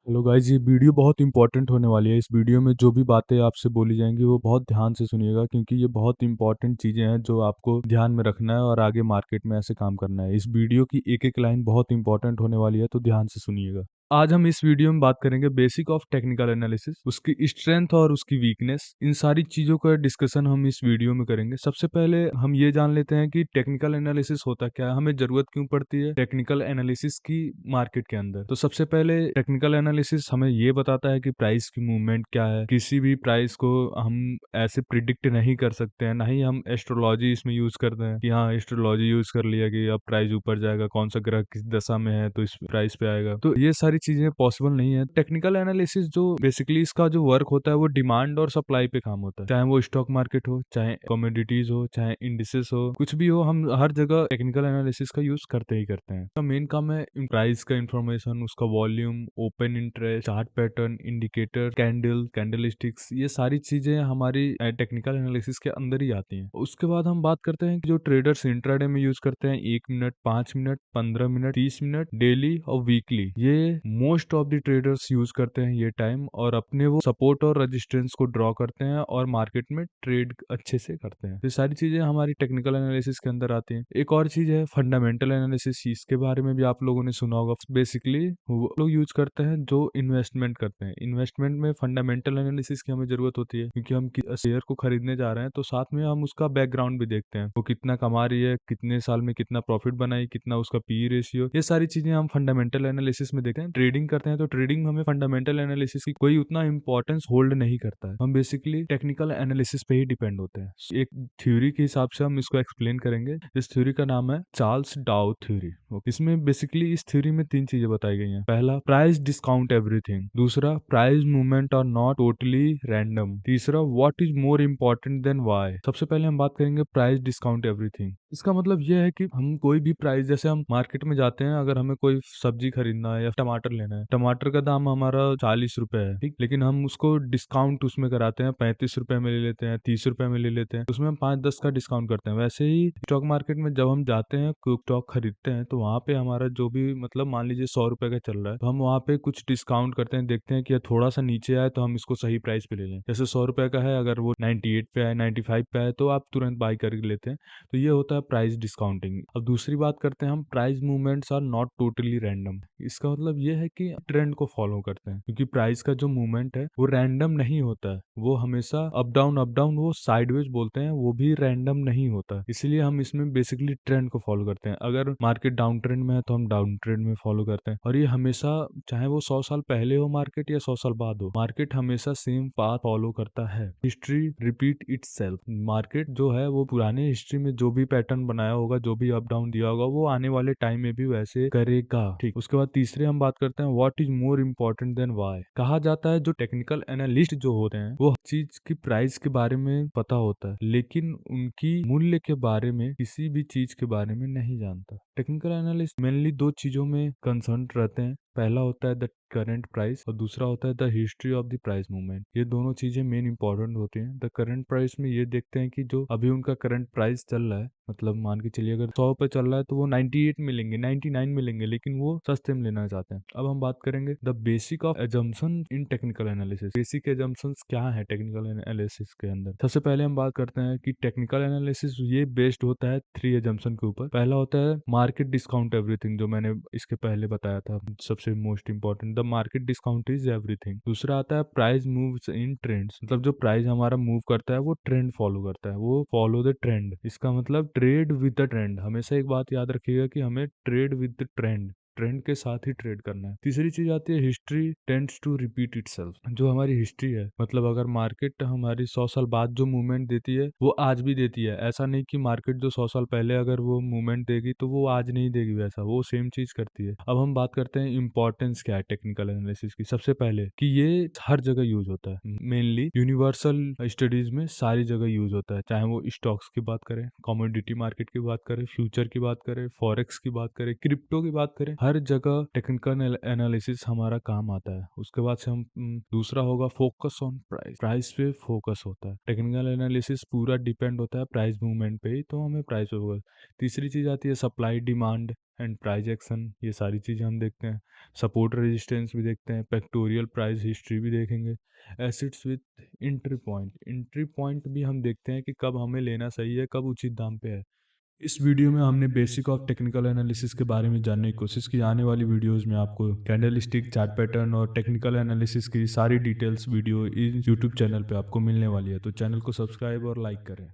Hello guys, ये video बहुत important होने वाली है। इस वीडियो में जो भी बातें आपसे बोली जाएंगी वो बहुत ध्यान से सुनिएगा, क्योंकि ये बहुत इंपॉर्टेंट चीज़ें हैं जो आपको ध्यान में रखना है और आगे मार्केट में ऐसे काम करना है। इस वीडियो की एक एक लाइन बहुत इंपॉर्टेंट होने वाली है, तो ध्यान से सुनिएगा। आज हम इस वीडियो में बात करेंगे बेसिक ऑफ टेक्निकल एनालिसिस, उसकी स्ट्रेंथ और उसकी वीकनेस। इन सारी चीज़ों का डिस्कशन हम इस वीडियो में करेंगे। सबसे पहले हम ये जान लेते हैं कि टेक्निकल एनालिसिस होता क्या है, हमें ज़रूरत क्यों पड़ती है टेक्निकल एनालिसिस की मार्केट के अंदर। तो सबसे पहले टेक्निकल एनालिसिस हमें ये बताता है कि प्राइस की मूवमेंट क्या है। किसी भी प्राइस को हम ऐसे प्रिडिक्ट नहीं कर सकते हैं, ना ही हम एस्ट्रोलॉजी इसमें यूज करते हैं कि हाँ एस्ट्रोलॉजी यूज कर लिया कि अब प्राइस ऊपर जाएगा, कौन सा ग्रह किस दशा में है तो इस प्राइस पे आएगा। तो ये सारी चीजें पॉसिबल नहीं है। टेक्निकल एनालिसिस जो बेसिकली इसका जो वर्क होता है वो डिमांड और सप्लाई पे काम होता है। चाहे वो स्टॉक मार्केट हो, चाहे कमोडिटीज हो, चाहे इंडिसेस हो, कुछ भी हो, हम हर जगह टेक्निकल एनालिसिस का यूज करते ही करते हैं। तो मेन काम है प्राइस का इंफॉर्मेशन, उसका volume, open interest, chart pattern, indicator, candle sticks, ये सारी चीजें हमारी टेक्निकल एनालिसिस के अंदर ही आती हैं। उसके बाद हम बात करते हैं कि जो ट्रेडर्स इंट्राडे में यूज करते हैं 1 minute, 5 minute, 15 minute, 30 minute, daily और वीकली, ये most of the traders use करते हैं ये टाइम, और अपने वो सपोर्ट और रेजिस्टेंस को ड्रॉ करते हैं और मार्केट में ट्रेड अच्छे से करते हैं। ये सारी चीजें हमारी टेक्निकल एनालिसिस के अंदर आती हैं। एक और चीज है फंडामेंटल एनालिसिस, इसके बारे में भी आप लोगों ने सुना होगा। बेसिकली वो लोग यूज करते हैं जो इन्वेस्टमेंट करते हैं। इन्वेस्टमेंट में फंडामेंटल एनालिसिस की हमें जरूरत होती है, क्योंकि हम शेयर को खरीदने जा रहे हैं तो साथ में हम उसका बैकग्राउंड भी देखते हैं, वो कितना कमा रही है, कितने साल में कितना प्रॉफिट बनाई, कितना उसका पी रेशियो, ये सारी चीजें हम फंडामेंटल एनालिसिस में देखते हैं। ट्रेडिंग करते हैं तो ट्रेडिंग हमें फंडामेंटल एनालिसिस की कोई उतना इंपॉर्टेंस होल्ड नहीं करता है, हम बेसिकली टेक्निकल एनालिसिस पे ही डिपेंड होते हैं। एक थ्योरी के हिसाब से हम इसको एक्सप्लेन करेंगे। इस थ्योरी का नाम है चार्ल्स डाउ थ्योरी। इसमें बेसिकली इस थ्योरी में तीन चीजें बताई गई हैं। पहला, प्राइस डिस्काउंट एवरीथिंग। दूसरा, price movement are not totally random. तीसरा, what is more important than why. सबसे पहले हम बात करेंगे प्राइस डिस्काउंट एवरीथिंग। इसका मतलब यह है कि हम कोई भी प्राइस, जैसे हम मार्केट में जाते हैं, अगर हमें कोई सब्जी खरीदना है या टमाटर लेना है, टमाटर का दाम हमारा 40 रुपए है, ठीक, लेकिन हम उसको डिस्काउंट उसमें कराते हैं, 35 रुपए में ले लेते हैं, 30 रुपए में ले लेते हैं, उसमें हम 5-10 का डिस्काउंट करते हैं। वैसे ही स्टॉक मार्केट में जब हम जाते हैं, कोई स्टॉक खरीदते हैं, तो वहां पे हमारा जो भी, मतलब मान लीजिए 100 रुपए का चल रहा है, तो हम वहां पे कुछ डिस्काउंट करते हैं, देखते हैं कि थोड़ा सा नीचे आए तो हम इसको सही प्राइस पे ले लें। जैसे 100 रुपए का है, अगर वो 98 पे आए, 95 पे आए, तो आप तुरंत बाई कर लेते हैं। तो ये होता है प्राइस डिस्काउंटिंग। अब दूसरी बात करते हैं हम, price movements are not totally random. इसका मतलब ये है कि ट्रेंड को फॉलो करते हैं, क्योंकि प्राइस का जो मूवमेंट है वो रैंडम नहीं होता है, वो हमेशा अप डाउन, वो साइडवेज बोलते हैं, वो भी रैंडम नहीं होता। इसलिए हम इसमें बेसिकली ट्रेंड को फॉलो करते हैं। अगर मार्केट डाउन ट्रेंड में है तो हम डाउन ट्रेंड में फॉलो करते हैं, और ये हमेशा, चाहे वो 100 साल पहले हो मार्केट या 100 साल बाद हो, मार्केट हमेशा सेम पाथ फॉलो करता है। History repeat itself. मार्केट जो है वो पुराने हिस्ट्री में जो भी पैटर्न बनाया होगा, जो भी अप डाउन दिया होगा, वो आने वाले टाइम में भी वैसे करेगा, ठीक। उसके बाद तीसरे हम बात करते हैं what is more important than why. कहा जाता है जो टेक्निकल एनालिस्ट जो होते हैं वो चीज की प्राइस के बारे में पता होता है, लेकिन उनकी मूल्य के बारे में, किसी भी चीज के बारे में नहीं जानता। टेक्निकल एनालिस्ट मेनली दो चीजों में कंसर्न रहते हैं। पहला होता है द करंट प्राइस, और दूसरा होता है the history of the price movement. ये दोनों चीजें मेन इंपॉर्टेंट होती हैं। द करंट प्राइस में ये देखते हैं कि जो अभी उनका करंट प्राइस चल रहा है, मतलब मान के चलिए अगर 100 पे चल रहा है तो वो 98 मिलेंगे, 99 मिलेंगे, लेकिन वो सस्ते में लेना चाहते हैं। अब हम बात करेंगे the basic of assumption in technical analysis. Basic assumptions क्या है टेक्निकल एनालिसिस के अंदर। सबसे पहले हम बात करते हैं कि टेक्निकल एनालिसिस ये बेस्ड होता है 3 एजम्पशन के ऊपर। पहला होता है मार्केट डिस्काउंट एवरीथिंग, जो मैंने इसके पहले बताया था, सबसे most important, the market discount is everything. दूसरा आता है प्राइस मूव्स इन ट्रेंड्स, मतलब जो प्राइस हमारा मूव करता है वो ट्रेंड फॉलो करता है, वो फॉलो द ट्रेंड। इसका मतलब ट्रेड विद द ट्रेंड। हमेशा एक बात याद रखिएगा कि हमें trade with the trend, trend के साथ ही ट्रेड करना है। तीसरी चीज आती है history tends to repeat itself. जो हमारी हिस्ट्री है, मतलब अगर मार्केट हमारी 100 साल बाद जो मूवमेंट देती है वो आज भी देती है। ऐसा नहीं कि मार्केट जो 100 साल पहले अगर वो मूवमेंट देगी तो वो आज नहीं देगी, वैसा वो सेम चीज करती है। अब हम बात करते हैं इंपॉर्टेंस क्या है टेक्निकल एनालिसिस की। सबसे पहले कि ये हर जगह यूज होता है, मेनली यूनिवर्सल स्टडीज में सारी जगह यूज होता है। चाहे वो स्टॉक्स की बात करें, कमोडिटी मार्केट की बात करें, फ्यूचर की बात करें, फॉरेक्स की बात करें, क्रिप्टो की बात करें, हर जगह टेक्निकल एनालिसिस हमारा काम आता है। उसके बाद से हम दूसरा होगा फोकस ऑन प्राइस। प्राइस पे फोकस होता है। टेक्निकल एनालिसिस पूरा डिपेंड होता है प्राइस मूवमेंट पे ही, तो हमें प्राइस पे फोकस। तीसरी चीज़ आती है supply demand and price action. ये सारी चीज़ें हम देखते हैं। सपोर्ट रेजिस्टेंस भी देखते हैं। पेक्टोरियल प्राइस हिस्ट्री भी देखेंगे। एसिड्स विथ एंट्री पॉइंट भी हम देखते हैं कि कब हमें लेना सही है, कब उचित दाम पे है। इस वीडियो में हमने बेसिक ऑफ टेक्निकल एनालिसिस के बारे में जानने की कोशिश की। आने वाली वीडियोस में आपको कैंडल स्टिक, चार्ट पैटर्न और टेक्निकल एनालिसिस की सारी डिटेल्स वीडियो इस यूट्यूब चैनल पे आपको मिलने वाली है। तो चैनल को सब्सक्राइब और लाइक करें।